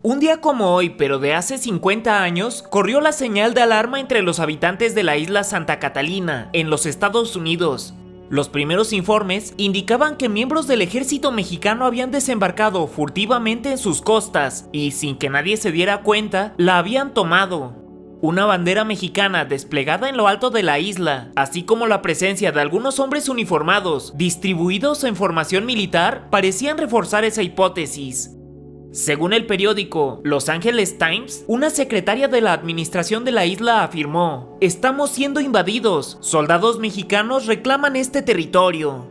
Un día como hoy, pero de hace 50 años, corrió la señal de alarma entre los habitantes de la isla Santa Catalina, en los Estados Unidos. Los primeros informes indicaban que miembros del ejército mexicano habían desembarcado furtivamente en sus costas y, sin que nadie se diera cuenta, la habían tomado. Una bandera mexicana desplegada en lo alto de la isla, así como la presencia de algunos hombres uniformados distribuidos en formación militar, parecían reforzar esa hipótesis. Según el periódico Los Angeles Times, una secretaria de la administración de la isla afirmó: "Estamos siendo invadidos, soldados mexicanos reclaman este territorio".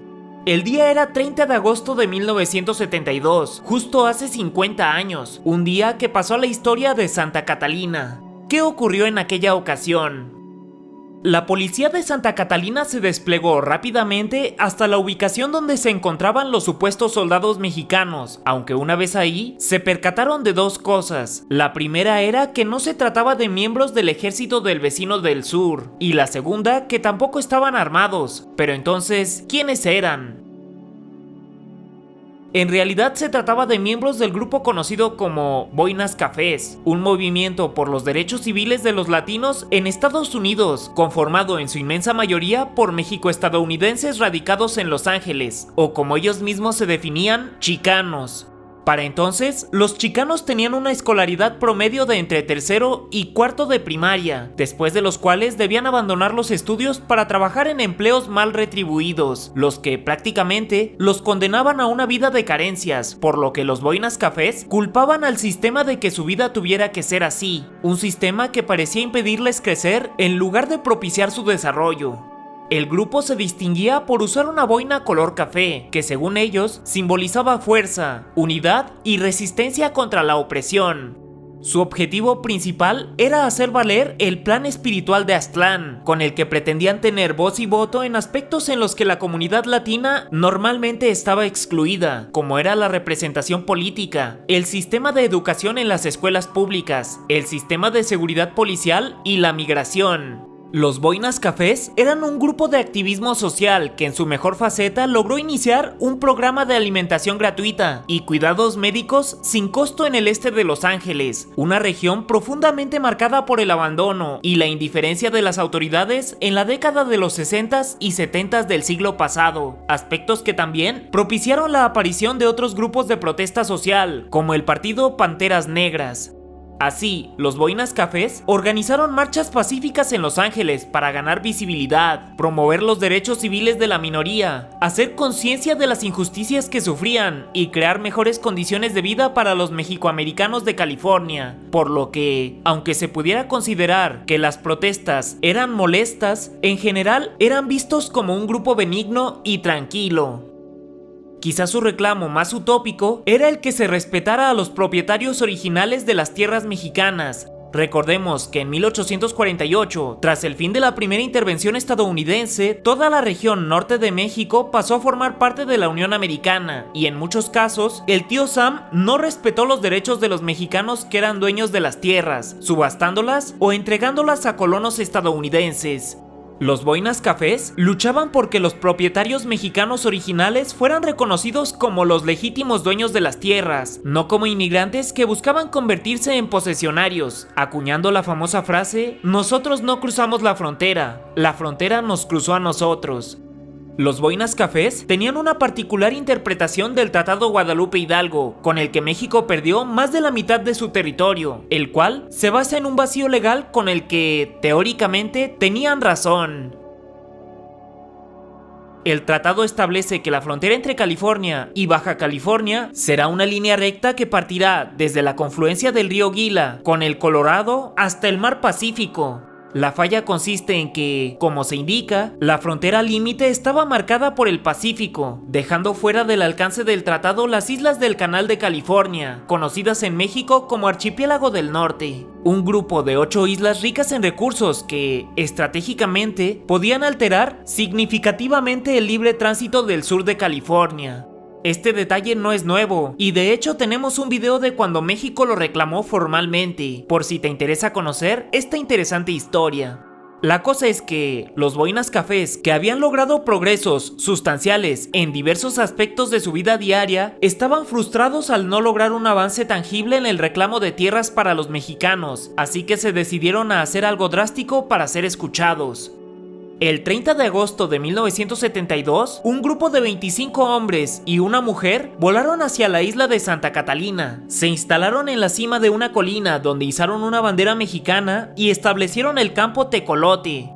El día era 30 de agosto de 1972, justo hace 50 años, un día que pasó a la historia de Santa Catalina. ¿Qué ocurrió en aquella ocasión? La policía de Santa Catalina se desplegó rápidamente hasta la ubicación donde se encontraban los supuestos soldados mexicanos, aunque una vez ahí, se percataron de dos cosas. La primera era que no se trataba de miembros del ejército del vecino del sur, y la segunda que tampoco estaban armados. Pero entonces, ¿quiénes eran? En realidad se trataba de miembros del grupo conocido como Boinas Cafés, un movimiento por los derechos civiles de los latinos en Estados Unidos, conformado en su inmensa mayoría por mexicoestadounidenses radicados en Los Ángeles, o como ellos mismos se definían, chicanos. Para entonces, los chicanos tenían una escolaridad promedio de entre tercero y cuarto de primaria, después de los cuales debían abandonar los estudios para trabajar en empleos mal retribuidos, los que prácticamente los condenaban a una vida de carencias, por lo que los Boinas Cafés culpaban al sistema de que su vida tuviera que ser así, un sistema que parecía impedirles crecer en lugar de propiciar su desarrollo. El grupo se distinguía por usar una boina color café, que según ellos simbolizaba fuerza, unidad y resistencia contra la opresión. Su objetivo principal era hacer valer el plan espiritual de Aztlán, con el que pretendían tener voz y voto en aspectos en los que la comunidad latina normalmente estaba excluida, como era la representación política, el sistema de educación en las escuelas públicas, el sistema de seguridad policial y la migración. Los Boinas Cafés eran un grupo de activismo social que en su mejor faceta logró iniciar un programa de alimentación gratuita y cuidados médicos sin costo en el este de Los Ángeles, una región profundamente marcada por el abandono y la indiferencia de las autoridades en la década de los 60s y 70s del siglo pasado, aspectos que también propiciaron la aparición de otros grupos de protesta social, como el partido Panteras Negras. Así, los Boinas Cafés organizaron marchas pacíficas en Los Ángeles para ganar visibilidad, promover los derechos civiles de la minoría, hacer conciencia de las injusticias que sufrían y crear mejores condiciones de vida para los mexicoamericanos de California, por lo que, aunque se pudiera considerar que las protestas eran molestas, en general eran vistos como un grupo benigno y tranquilo. Quizás su reclamo más utópico era el que se respetara a los propietarios originales de las tierras mexicanas. Recordemos que en 1848, tras el fin de la primera intervención estadounidense, toda la región norte de México pasó a formar parte de la Unión Americana, y en muchos casos, el tío Sam no respetó los derechos de los mexicanos que eran dueños de las tierras, subastándolas o entregándolas a colonos estadounidenses. Los Boinas Cafés luchaban porque los propietarios mexicanos originales fueran reconocidos como los legítimos dueños de las tierras, no como inmigrantes que buscaban convertirse en posesionarios, acuñando la famosa frase: "Nosotros no cruzamos la frontera nos cruzó a nosotros". Los Boinas Cafés tenían una particular interpretación del Tratado Guadalupe Hidalgo, con el que México perdió más de la mitad de su territorio, el cual se basa en un vacío legal con el que, teóricamente, tenían razón. El tratado establece que la frontera entre California y Baja California será una línea recta que partirá desde la confluencia del río Gila con el Colorado hasta el mar Pacífico. La falla consiste en que, como se indica, la frontera límite estaba marcada por el Pacífico, dejando fuera del alcance del tratado las islas del Canal de California, conocidas en México como Archipiélago del Norte, un grupo de 8 islas ricas en recursos que, estratégicamente, podían alterar significativamente el libre tránsito del sur de California. Este detalle no es nuevo, y de hecho tenemos un video de cuando México lo reclamó formalmente, por si te interesa conocer esta interesante historia. La cosa es que los boinas cafés, que habían logrado progresos sustanciales en diversos aspectos de su vida diaria, estaban frustrados al no lograr un avance tangible en el reclamo de tierras para los mexicanos, así que se decidieron a hacer algo drástico para ser escuchados. El 30 de agosto de 1972, un grupo de 25 hombres y una mujer volaron hacia la isla de Santa Catalina. Se instalaron en la cima de una colina donde izaron una bandera mexicana y establecieron el campo Tecolote.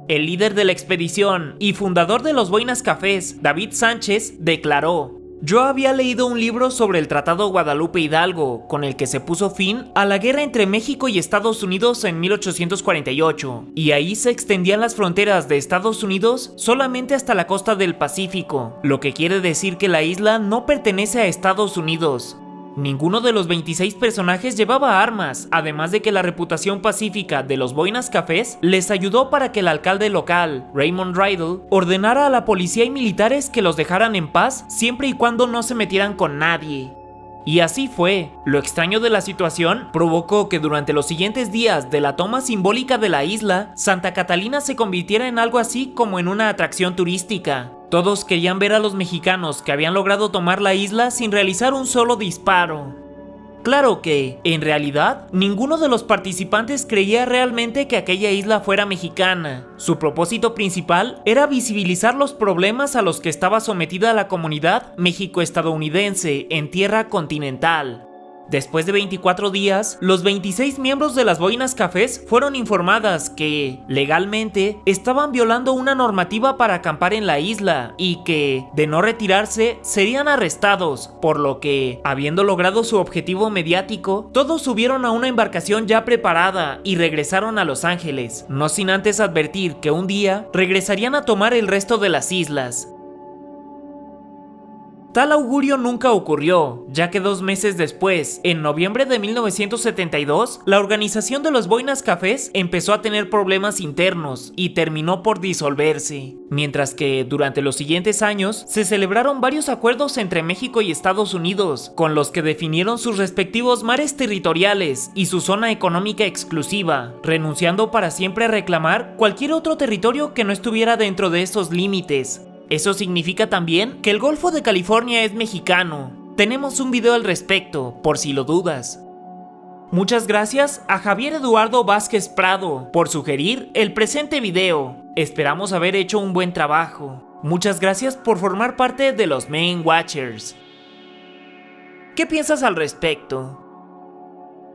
El líder de la expedición y fundador de los Boinas Cafés, David Sánchez, declaró: "Yo había leído un libro sobre el Tratado Guadalupe Hidalgo, con el que se puso fin a la guerra entre México y Estados Unidos en 1848, y ahí se extendían las fronteras de Estados Unidos solamente hasta la costa del Pacífico, lo que quiere decir que la isla no pertenece a Estados Unidos". Ninguno de los 26 personajes llevaba armas, además de que la reputación pacífica de los Boinas Cafés les ayudó para que el alcalde local, Raymond Riddle, ordenara a la policía y militares que los dejaran en paz siempre y cuando no se metieran con nadie. Y así fue. Lo extraño de la situación provocó que durante los siguientes días de la toma simbólica de la isla, Santa Catalina se convirtiera en algo así como en una atracción turística. Todos querían ver a los mexicanos que habían logrado tomar la isla sin realizar un solo disparo. Claro que, en realidad, ninguno de los participantes creía realmente que aquella isla fuera mexicana. Su propósito principal era visibilizar los problemas a los que estaba sometida la comunidad mexico-estadounidense en tierra continental. Después de 24 días, los 26 miembros de las Boinas Cafés fueron informadas que, legalmente, estaban violando una normativa para acampar en la isla y que, de no retirarse, serían arrestados, por lo que, habiendo logrado su objetivo mediático, todos subieron a una embarcación ya preparada y regresaron a Los Ángeles, no sin antes advertir que un día regresarían a tomar el resto de las islas. Tal augurio nunca ocurrió, ya que 2 meses después, en noviembre de 1972, la organización de los Boinas Cafés empezó a tener problemas internos y terminó por disolverse. Mientras que, durante los siguientes años, se celebraron varios acuerdos entre México y Estados Unidos, con los que definieron sus respectivos mares territoriales y su zona económica exclusiva, renunciando para siempre a reclamar cualquier otro territorio que no estuviera dentro de esos límites. Eso significa también que el Golfo de California es mexicano. Tenemos un video al respecto, por si lo dudas. Muchas gracias a Javier Eduardo Vázquez Prado por sugerir el presente video. Esperamos haber hecho un buen trabajo. Muchas gracias por formar parte de los Main Watchers. ¿Qué piensas al respecto?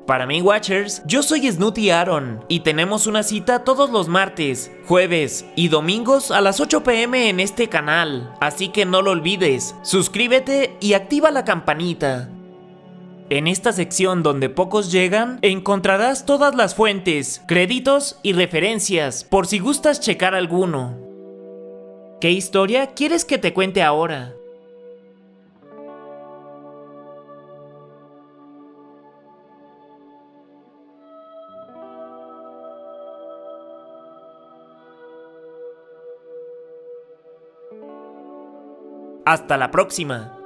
Para Main Watchers, yo soy Snooty Aaron y tenemos una cita todos los martes, jueves y domingos a las 8 p.m. en este canal, así que no lo olvides, suscríbete y activa la campanita. En esta sección donde pocos llegan, encontrarás todas las fuentes, créditos y referencias, por si gustas checar alguno. ¿Qué historia quieres que te cuente ahora? Hasta la próxima.